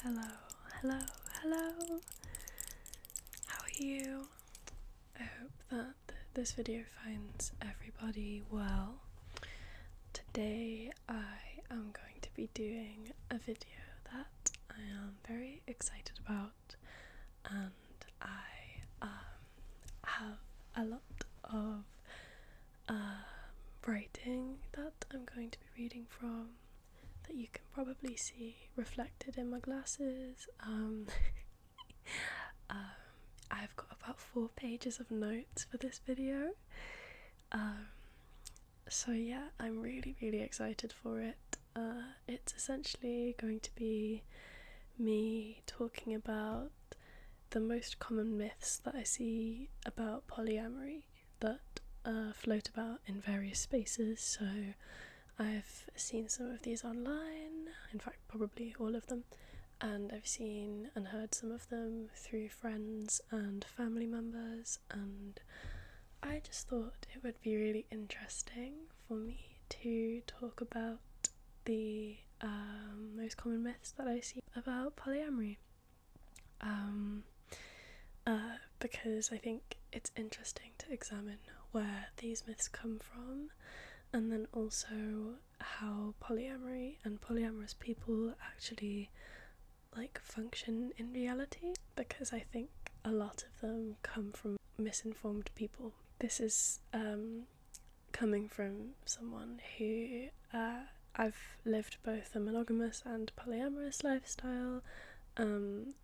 Hello. How are you? I hope that this video finds everybody well. Today I am going to be doing a video that I am very excited about, and I have a lot of writing that I'm going to be reading from that you can probably see reflected in my glasses. I've got about 4 pages of notes for this video, so yeah, I'm really excited for it. It's essentially going to be me talking about the most common myths that I see about polyamory that float about in various spaces. So I've seen some of these online, in fact probably all of them, and I've seen and heard some of them through friends and family members, and I just thought it would be really interesting for me to talk about the most common myths that I see about polyamory, because I think it's interesting to examine where these myths come from, and then also how polyamory and polyamorous people actually function in reality, because I think a lot of them come from misinformed people. This is coming from someone who I've lived both a monogamous and polyamorous lifestyle, and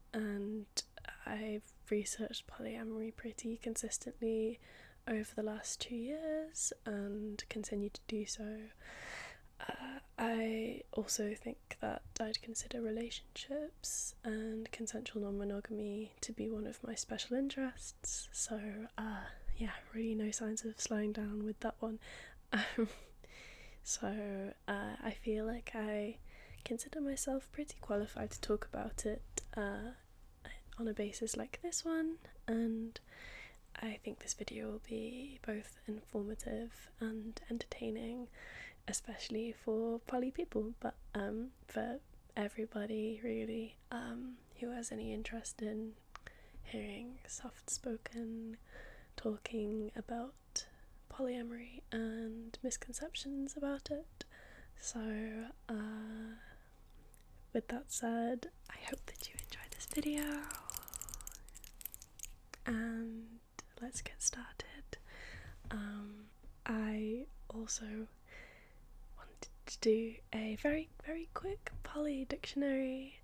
I've researched polyamory pretty consistently over the last 2 years and continue to do so. I also think that I'd consider relationships and consensual non-monogamy to be one of my special interests, so yeah, really no signs of slowing down with that one. So I feel like I consider myself pretty qualified to talk about it on a basis like this one, and I think this video will be both informative and entertaining, especially for poly people, but for everybody really who has any interest in hearing soft-spoken talking about polyamory and misconceptions about it. So with that said, I hope that you enjoy this video, and let's get started. I also wanted to do a very quick poly dictionary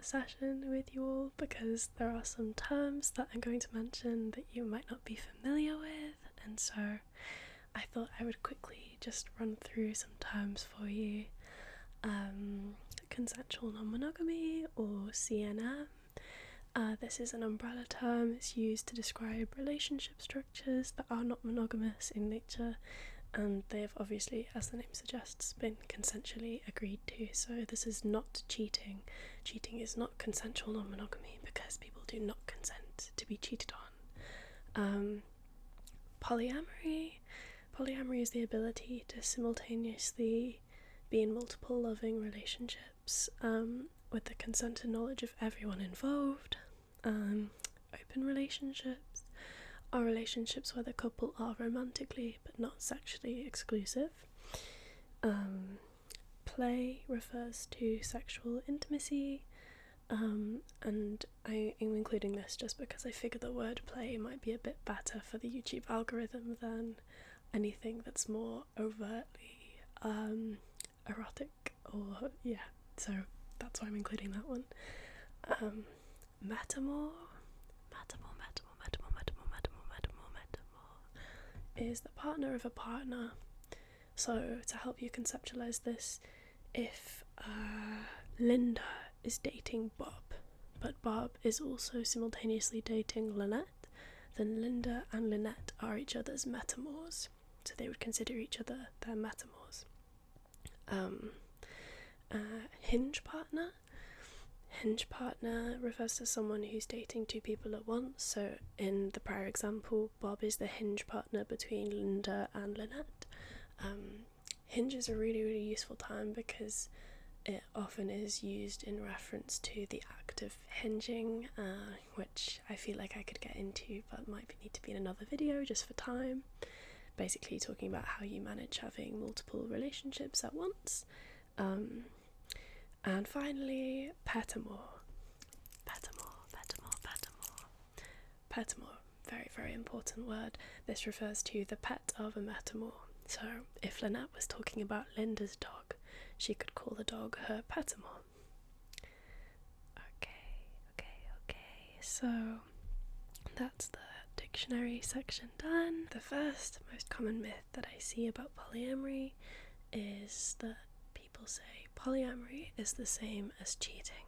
session with you all, because there are some terms that I'm going to mention that you might not be familiar with, and so I thought I would quickly just run through some terms for you. Consensual non-monogamy, or CNM. This is an umbrella term. It's used to describe relationship structures that are not monogamous in nature, and they have obviously, as the name suggests, been consensually agreed to. So this is not cheating. Cheating is not consensual non-monogamy, because people do not consent to be cheated on. Polyamory is the ability to simultaneously be in multiple loving relationships with the consent and knowledge of everyone involved. Open relationships are relationships where the couple are romantically but not sexually exclusive. Play refers to sexual intimacy, and I am including this just because I figure the word play might be a bit better for the YouTube algorithm than anything that's more overtly erotic, or yeah, so that's why I'm including that one. Metamor is the partner of a partner. So to help you conceptualize this, if Linda is dating Bob, but Bob is also simultaneously dating Lynette, then Linda and Lynette are each other's metamors, so they would consider each other their metamors. Hinge partner refers to someone who's dating 2 people at once. So in the prior example, Bob is the hinge partner between Linda and Lynette. Hinge is a really useful term because it often is used in reference to the act of hinging, which I feel like I could get into, but might need to be in another video just for time. Basically talking about how you manage having multiple relationships at once. And finally, pétamore. Pétamore, very, very important word. This refers to the pet of a métamore. So if Lynette was talking about Linda's dog, she could call the dog her pétamore. Okay. So that's the dictionary section done. The first most common myth that I see about polyamory is that people say polyamory is the same as cheating.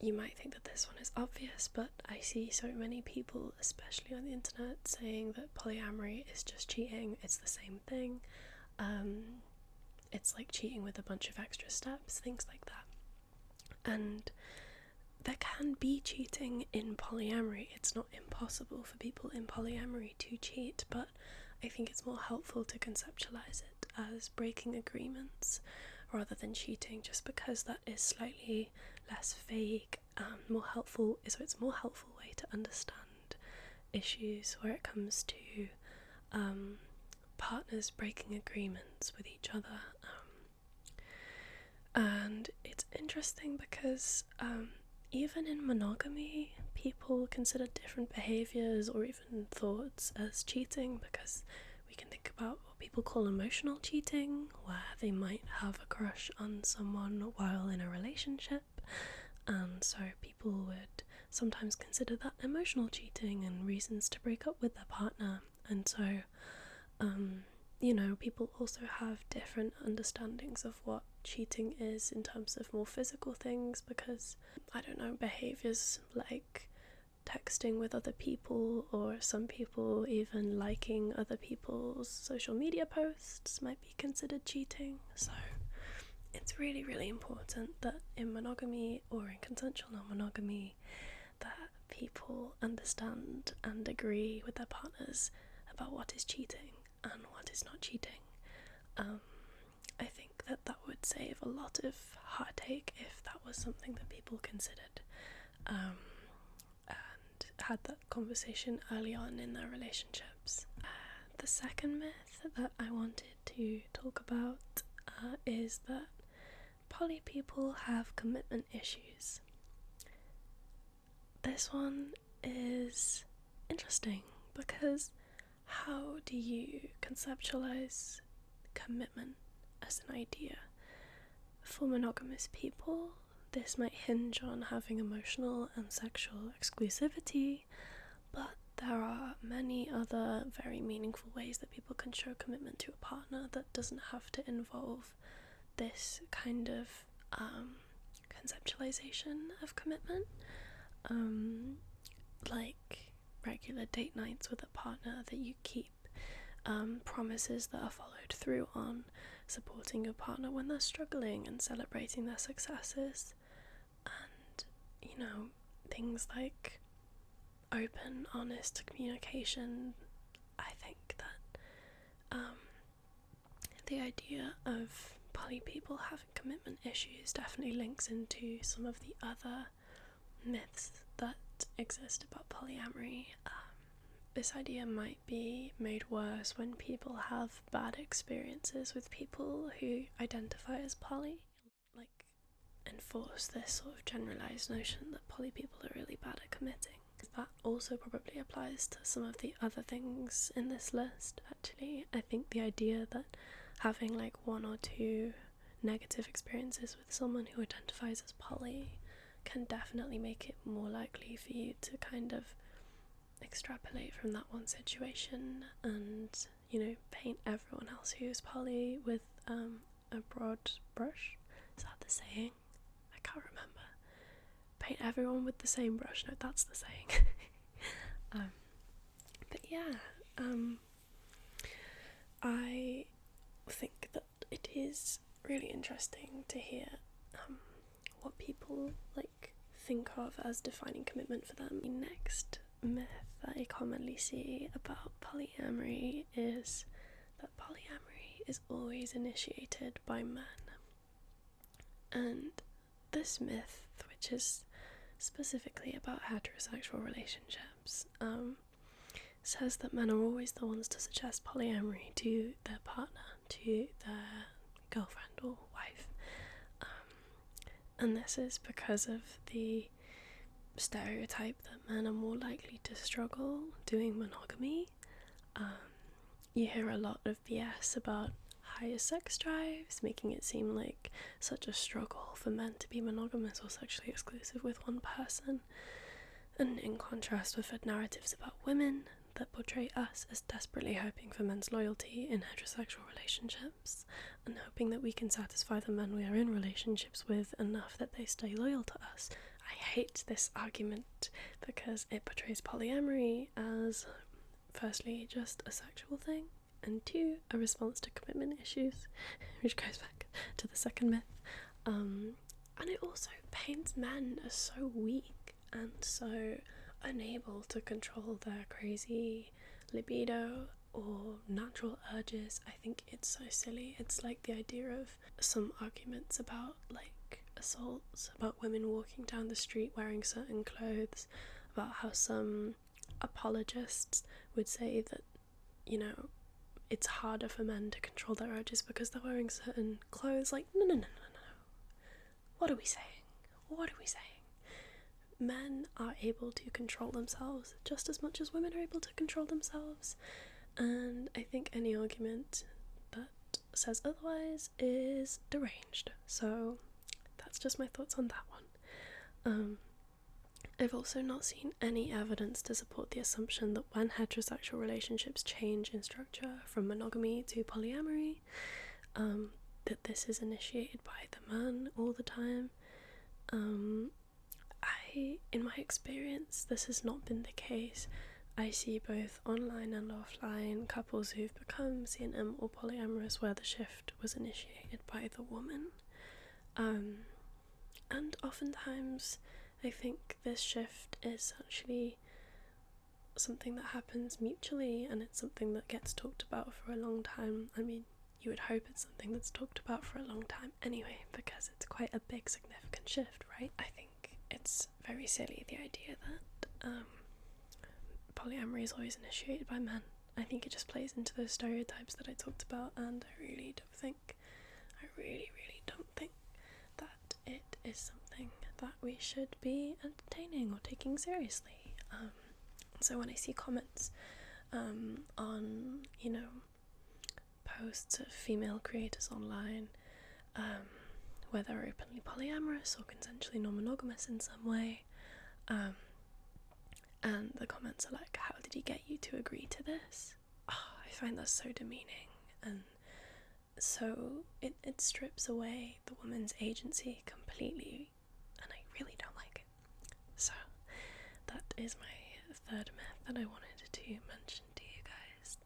You might think that this one is obvious, but I see so many people, especially on the internet, saying that polyamory is just cheating. It's the same thing. It's like cheating with a bunch of extra steps, things like that. And there can be cheating in polyamory. It's not impossible for people in polyamory to cheat, but I think it's more helpful to conceptualize it as breaking agreements rather than cheating, just because that is slightly less vague, more helpful. So it's a more helpful way to understand issues where it comes to partners breaking agreements with each other. And it's interesting because even in monogamy, people consider different behaviours or even thoughts as cheating, because we can think about what people call emotional cheating, where they might have a crush on someone while in a relationship, and so people would sometimes consider that emotional cheating and reasons to break up with their partner. And so people also have different understandings of what cheating is in terms of more physical things, because behaviours like texting with other people, or some people even liking other people's social media posts, might be considered cheating. So it's really, really important that in monogamy or in consensual non-monogamy that people understand and agree with their partners about what is cheating and what is not cheating. I think that would save a lot of heartache if that was something that people considered and had that conversation early on in their relationships. The second myth that I wanted to talk about is that poly people have commitment issues. This one is interesting because how do you conceptualize commitment as an idea? For monogamous people, this might hinge on having emotional and sexual exclusivity, but there are many other very meaningful ways that people can show commitment to a partner that doesn't have to involve this kind of conceptualization of commitment, like regular date nights with a partner that you keep, promises that are followed through on, supporting your partner when they're struggling and celebrating their successes, and things like open, honest communication. I think that the idea of poly people having commitment issues definitely links into some of the other myths that exist about polyamory. This idea might be made worse when people have bad experiences with people who identify as poly, like enforce this sort of generalised notion that poly people are really bad at committing. That also probably applies to some of the other things in this list, actually. I think the idea that having like one or two negative experiences with someone who identifies as poly can definitely make it more likely for you to kind of extrapolate from that one situation and paint everyone else who's poly with a broad brush. Is that the saying? I can't remember. Paint everyone with the same brush. No, that's the saying. But yeah, I think that it is really interesting to hear what people think of as defining commitment for them. The next myth that I commonly see about polyamory is that polyamory is always initiated by men. And this myth, which is specifically about heterosexual relationships, says that men are always the ones to suggest polyamory to their partner, to their girlfriend or wife. And this is because of the stereotype that men are more likely to struggle doing monogamy. You hear a lot of BS about higher sex drives, making it seem like such a struggle for men to be monogamous or sexually exclusive with one person, and in contrast, we've had narratives about women that portray us as desperately hoping for men's loyalty in heterosexual relationships, and hoping that we can satisfy the men we are in relationships with enough that they stay loyal to us. I hate this argument because it portrays polyamory as, firstly, just a sexual thing, and two, a response to commitment issues, which goes back to the second myth. And it also paints men as so weak and so unable to control their crazy libido or natural urges. I think it's so silly. It's like the idea of some arguments about like assaults, about women walking down the street wearing certain clothes, about how some apologists would say that, you know, it's harder for men to control their urges because they're wearing certain clothes. Like, no. What are we saying? What are we saying? Men are able to control themselves just as much as women are able to control themselves. And I think any argument that says otherwise is deranged. So that's just my thoughts on that one. I've also not seen any evidence to support the assumption that when heterosexual relationships change in structure from monogamy to polyamory, that this is initiated by the man all the time. In my experience, this has not been the case. I see both online and offline couples who've become CNM or polyamorous where the shift was initiated by the woman. And oftentimes I think this shift is actually something that happens mutually, and it's something that gets talked about for a long time. I mean, you would hope it's something that's talked about for a long time anyway, because it's quite a big significant shift, right? I think it's very silly, the idea that polyamory is always initiated by men. I think it just plays into those stereotypes that I talked about, and I really don't think that it is something that we should be entertaining or taking seriously. So when I see comments on, you know, posts of female creators online, whether openly polyamorous or consensually non-monogamous in some way, and the comments are like, how did he get you to agree to this? I find that so demeaning, and so it strips away the woman's agency completely, and I really don't like it. So that is my third myth that I wanted to mention to you guys.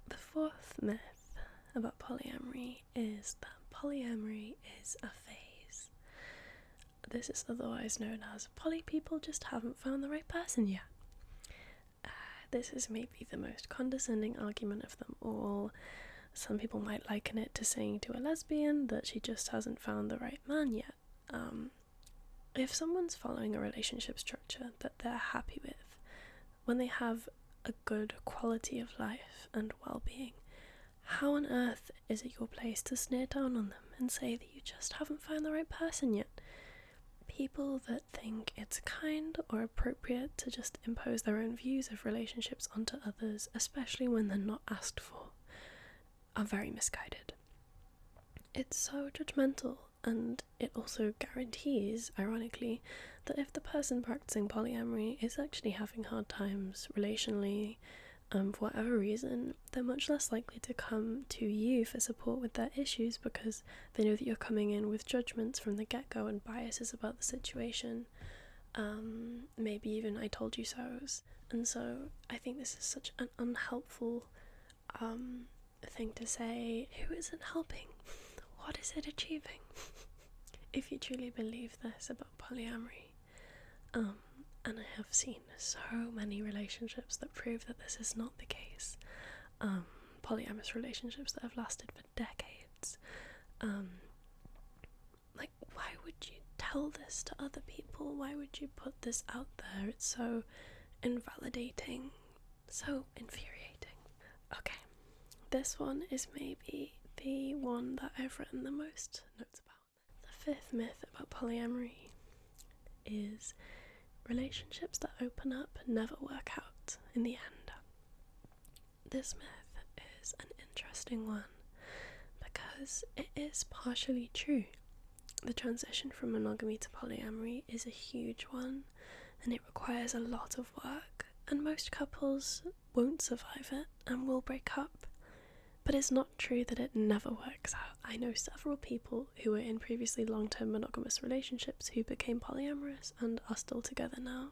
The fourth myth about polyamory is that polyamory is a phase. This is otherwise known as poly people just haven't found the right person yet. This is maybe the most condescending argument of them all. Some people might liken it to saying to a lesbian that she just hasn't found the right man yet. If someone's following a relationship structure that they're happy with, when they have a good quality of life and well-being, how on earth is it your place to sneer down on them and say that you just haven't found the right person yet? People that think it's kind or appropriate to just impose their own views of relationships onto others, especially when they're not asked for, are very misguided. It's so judgmental, and it also guarantees, ironically, that if the person practicing polyamory is actually having hard times relationally, for whatever reason, they're much less likely to come to you for support with their issues because they know that you're coming in with judgments from the get-go and biases about the situation, maybe even I told you so's. And so I think this is such an unhelpful thing to say. Who isn't helping? What is it achieving? If you truly believe this about polyamory, and I have seen so many relationships that prove that this is not the case, polyamorous relationships that have lasted for decades, would you tell this to other people? Why would you put this out there? It's so invalidating, so infuriating. Okay, this one is maybe the one that I've written the most notes about. The fifth myth about polyamory is relationships that open up never work out in the end. This myth is an interesting one because it is partially true. The transition from monogamy to polyamory is a huge one, and it requires a lot of work, and most couples won't survive it and will break up. But it's not true that it never works out. I know several people who were in previously long-term monogamous relationships who became polyamorous and are still together now,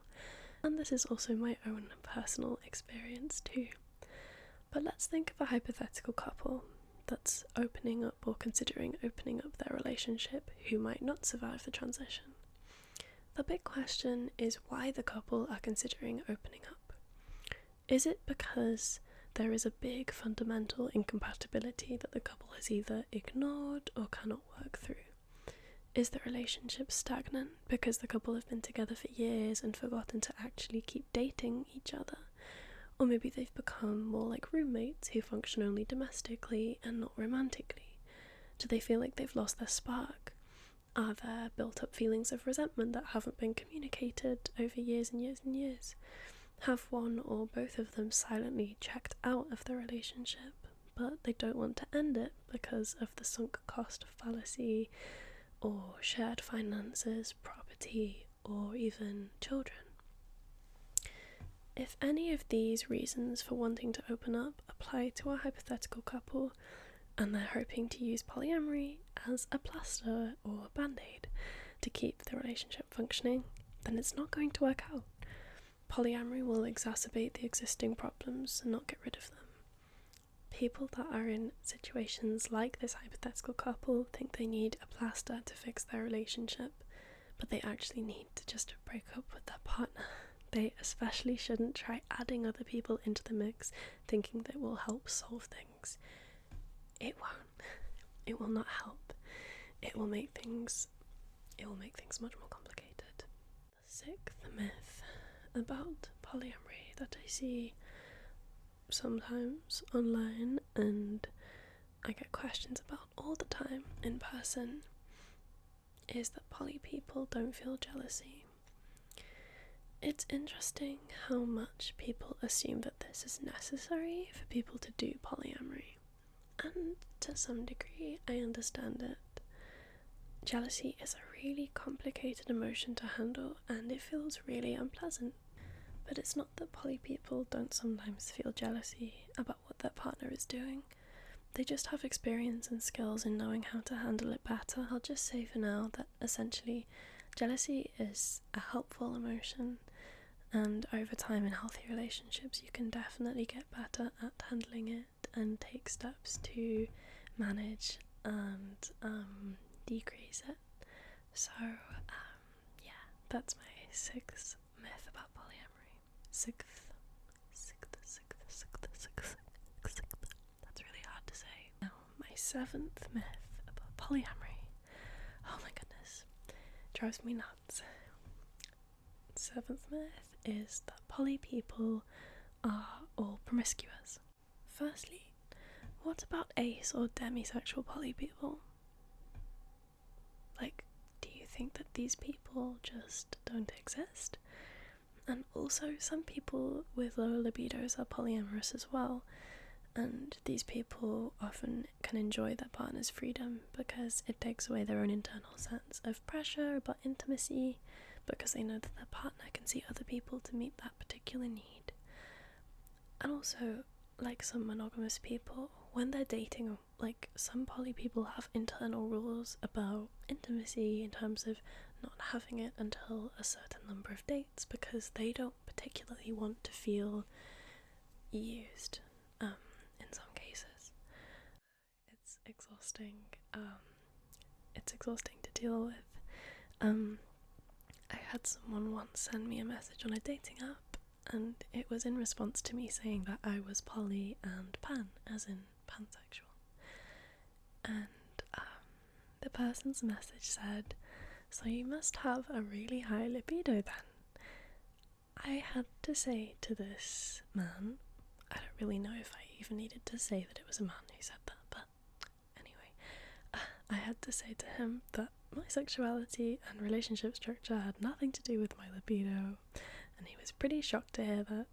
and this is also my own personal experience too. But let's think of a hypothetical couple that's opening up or considering opening up their relationship who might not survive the transition. The big question is why the couple are considering opening up. Is it because there is a big fundamental incompatibility that the couple has either ignored or cannot work through? Is the relationship stagnant because the couple have been together for years and forgotten to actually keep dating each other? Or maybe they've become more like roommates who function only domestically and not romantically. Do they feel like they've lost their spark? Are there built up feelings of resentment that haven't been communicated over years and years and years? Have one or both of them silently checked out of the relationship, but they don't want to end it because of the sunk cost fallacy, or shared finances, property, or even children? If any of these reasons for wanting to open up apply to a hypothetical couple, and they're hoping to use polyamory as a plaster or a band-aid to keep the relationship functioning, then it's not going to work out. Polyamory will exacerbate the existing problems and not get rid of them. People that are in situations like this hypothetical couple think they need a plaster to fix their relationship, but they actually need to just break up with their partner. They especially shouldn't try adding other people into the mix thinking that will help solve things. It won't. It will not help. It will make things much more complicated. The sixth myth about polyamory that I see sometimes online and I get questions about all the time in person is that poly people don't feel jealousy. It's interesting how much people assume that this is necessary for people to do polyamory, and to some degree I understand it. Jealousy is a really complicated emotion to handle and it feels really unpleasant, but it's not that poly people don't sometimes feel jealousy about what their partner is doing. They just have experience and skills in knowing how to handle it better. I'll just say for now that essentially jealousy is a helpful emotion, and over time in healthy relationships you can definitely get better at handling it and take steps to manage and decrease it. So yeah, that's my sixth myth about polyamory. Sixth. That's really hard to say. Now, my seventh myth about polyamory. Oh my goodness, drives me nuts. Seventh myth is that poly people are all promiscuous. Firstly, what about ace or demisexual poly people? Like, do you think that these people just don't exist? And also, some people with lower libidos are polyamorous as well, and these people often can enjoy their partner's freedom because it takes away their own internal sense of pressure about intimacy, because they know that their partner can see other people to meet that particular need. And also, like some monogamous people, when they're dating, like some poly people have internal rules about intimacy in terms of not having it until a certain number of dates because they don't particularly want to feel used in some cases. It's exhausting. It's exhausting to deal with. I had someone once send me a message on a dating app, and it was in response to me saying that I was poly and pan, as in pansexual. And the person's message said So you must have a really high libido then. I had to say to this man, I don't really know if I even needed to say that it was a man who said that, but anyway, I had to say to him that my sexuality and relationship structure had nothing to do with my libido, and he was pretty shocked to hear that.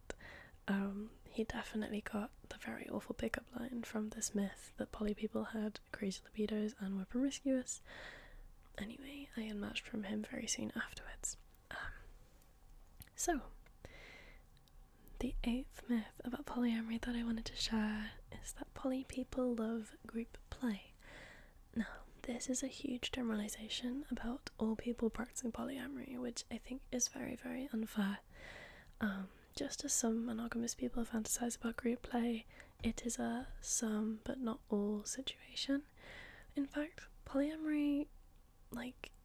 He definitely got the very awful pickup line from this myth that poly people had crazy libidos and were promiscuous. Anyway, I unmatched from him very soon afterwards. So, the 8th myth about polyamory that I wanted to share is that poly people love group play. Now, this is a huge generalization about all people practicing polyamory, which I think is very, very unfair. Just as some monogamous people fantasize about group play, it is a some but not all situation. In fact, polyamory,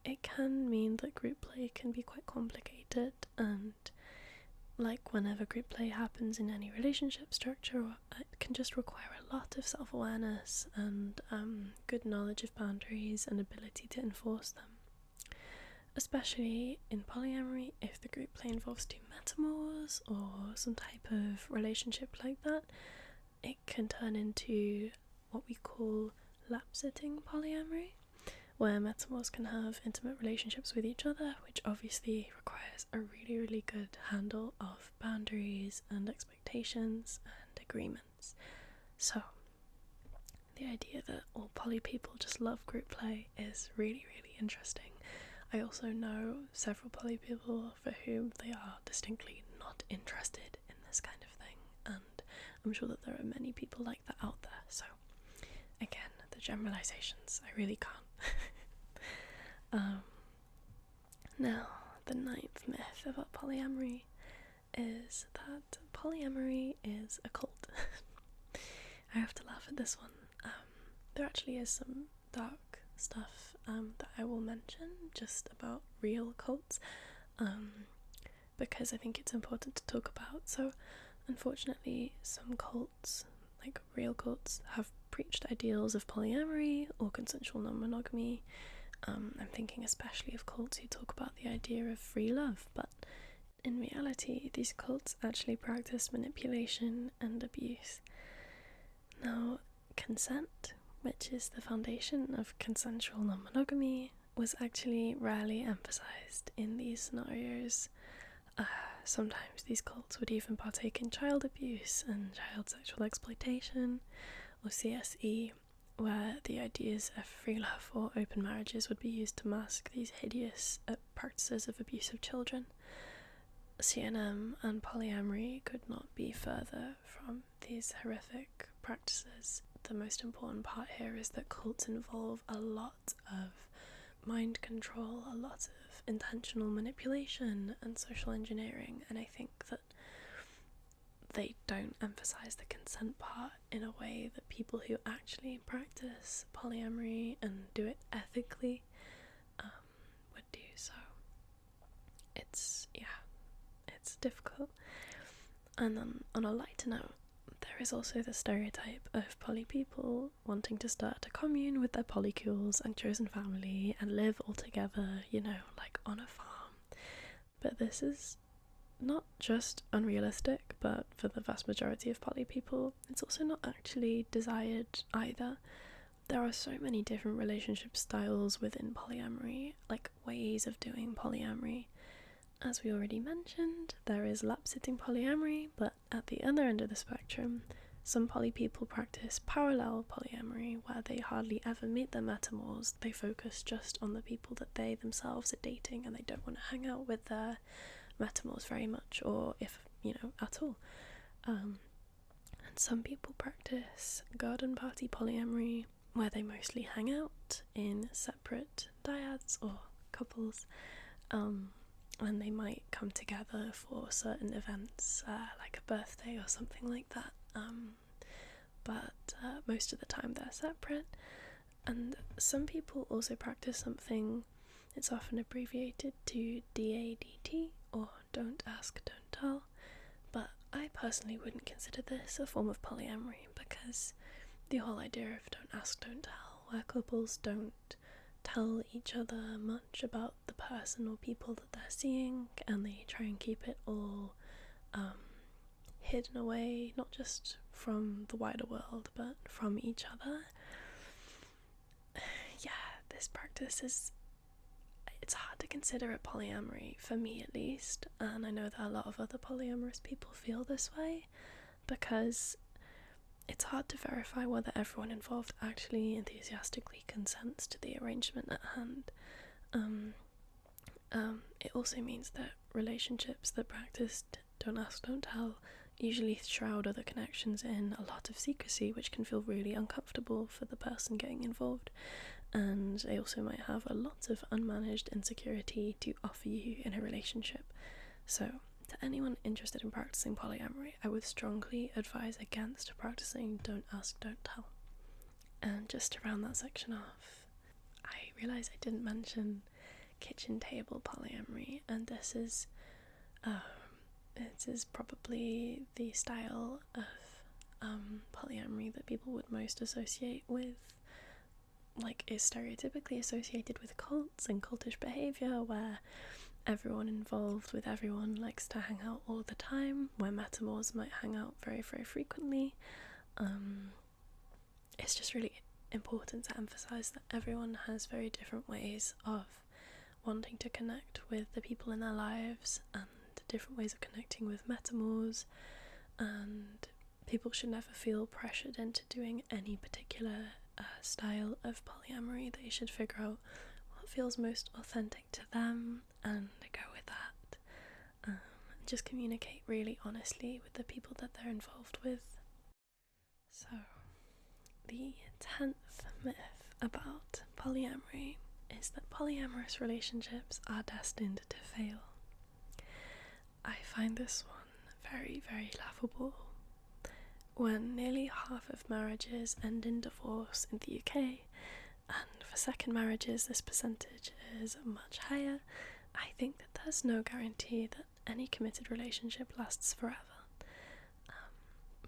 it can mean that group play can be quite complicated, and whenever group play happens in any relationship structure, it can just require a lot of self-awareness and good knowledge of boundaries and ability to enforce them. Especially in polyamory, if the group play involves two metamors or some type of relationship like that, it can turn into what we call lap-sitting polyamory, where metamors can have intimate relationships with each other, which obviously requires a really, really good handle of boundaries and expectations and agreements. So, the idea that all poly people just love group play is really, really interesting. I also know several poly people for whom they are distinctly not interested in this kind of thing, and I'm sure that there are many people like that out there. So, again, the generalizations, I really can't. Now, the 9th myth about polyamory is that polyamory is a cult. I have to laugh at this one. There actually is some dark stuff that I will mention just about real cults, because I think it's important to talk about. So, unfortunately, some cults, like real cults, have preached ideals of polyamory or consensual non-monogamy. I'm thinking especially of cults who talk about the idea of free love, but in reality, these cults actually practice manipulation and abuse. Now, consent, which is the foundation of consensual non-monogamy, was actually rarely emphasized in these scenarios. Sometimes these cults would even partake in child abuse and child sexual exploitation, or CSE, where the ideas of free love or open marriages would be used to mask these hideous practices of abuse of children. CNM and polyamory could not be further from these horrific practices. The most important part here is that cults involve a lot of mind control, a lot of intentional manipulation and social engineering, and I think that they don't emphasize the consent part in a way that people who actually practice polyamory and do it ethically would do. So it's difficult. And then on a lighter note, there is also the stereotype of poly people wanting to start a commune with their polycules and chosen family and live all together, on a farm. But this is not just unrealistic, but for the vast majority of poly people, it's also not actually desired either. There are so many different relationship styles within polyamory, ways of doing polyamory. As we already mentioned, there is lap-sitting polyamory, but at the other end of the spectrum, some poly people practice parallel polyamory, where they hardly ever meet their metamors. They focus just on the people that they themselves are dating, and they don't want to hang out with their metamors very much, or if, at all. And some people practice garden party polyamory, where they mostly hang out in separate dyads or couples, and they might come together for certain events, like a birthday or something like that, but most of the time they're separate. And some people also practice something, it's often abbreviated to DADT, or don't ask, don't tell, but I personally wouldn't consider this a form of polyamory, because the whole idea of don't ask, don't tell, where couples don't tell each other much about the person or people that they're seeing, and they try and keep it all hidden away, not just from the wider world but from each other. Yeah, this practice it's hard to consider it polyamory, for me at least, and I know that a lot of other polyamorous people feel this way, because it's hard to verify whether everyone involved actually enthusiastically consents to the arrangement at hand. It also means that relationships that practiced don't ask, don't tell usually shroud other connections in a lot of secrecy, which can feel really uncomfortable for the person getting involved, and they also might have a lot of unmanaged insecurity to offer you in a relationship. So to anyone interested in practicing polyamory, I would strongly advise against practicing don't ask, don't tell. And just to round that section off, I realise I didn't mention kitchen table polyamory, and this is probably the style of polyamory that people would most associate with, like, is stereotypically associated with cults and cultish behaviour, where everyone involved with everyone likes to hang out all the time, where metamors might hang out very, very frequently. It's just really important to emphasise that everyone has very different ways of wanting to connect with the people in their lives, and different ways of connecting with metamors, and people should never feel pressured into doing any particular style of polyamory. They should figure out what feels most authentic to them and go with that. Just communicate really honestly with the people that they're involved with. So, the 10th myth about polyamory is that polyamorous relationships are destined to fail. I find this one very, very laughable. When nearly half of marriages end in divorce in the UK, and for second marriages this percentage is much higher, I think that there's no guarantee that any committed relationship lasts forever.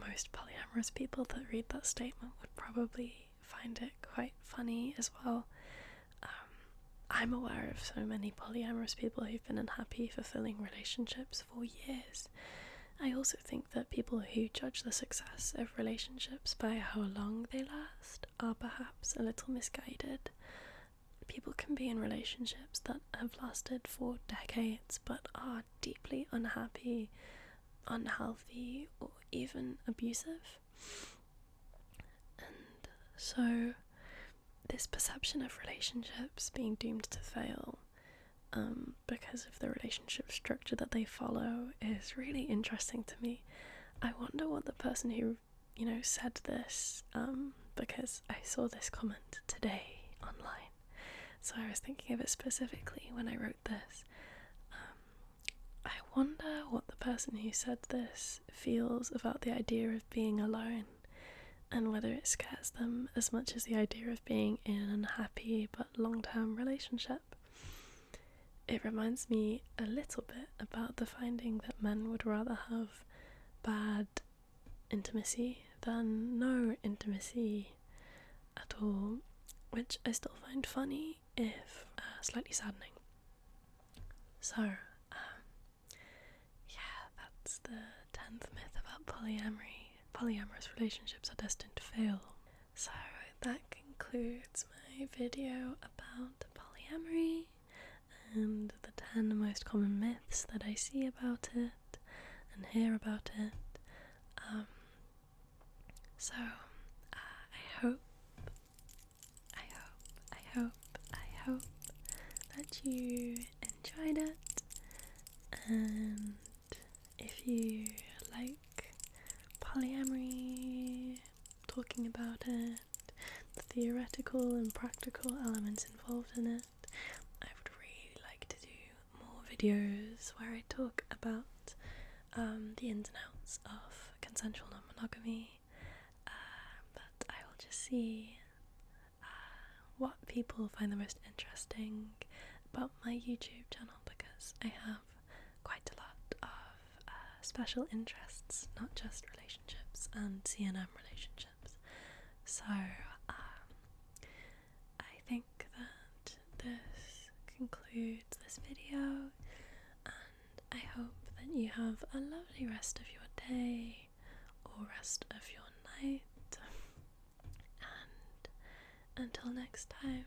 Most polyamorous people that read that statement would probably find it quite funny as well. I'm aware of so many polyamorous people who've been unhappy, fulfilling relationships for years. I also think that people who judge the success of relationships by how long they last are perhaps a little misguided. People can be in relationships that have lasted for decades but are deeply unhappy, unhealthy, or even abusive. And so this perception of relationships being doomed to fail because of the relationship structure that they follow is really interesting to me. I wonder what the person who, said this, because I saw this comment today online, so I was thinking of it specifically when I wrote this. I wonder what the person who said this feels about the idea of being alone, and whether it scares them as much as the idea of being in an unhappy but long-term relationship. It reminds me a little bit about the finding that men would rather have bad intimacy than no intimacy at all, which I still find funny, if slightly saddening. So, that's the 10th myth about polyamory. Polyamorous relationships are destined to fail. So that concludes my video about polyamory and the 10 most common myths that I see about it and hear about it. So I hope that you enjoyed it, and if you like polyamory, talking about it, the theoretical and practical elements involved in it, I would really like to do more videos where I talk about the ins and outs of consensual non-monogamy, but I will just see what people find the most interesting about my YouTube channel, because I have quite a lot of special interests, not just relationships and CNM relationships. So I think that concludes this video, and I hope that you have a lovely rest of your day or rest of your night, and until next time.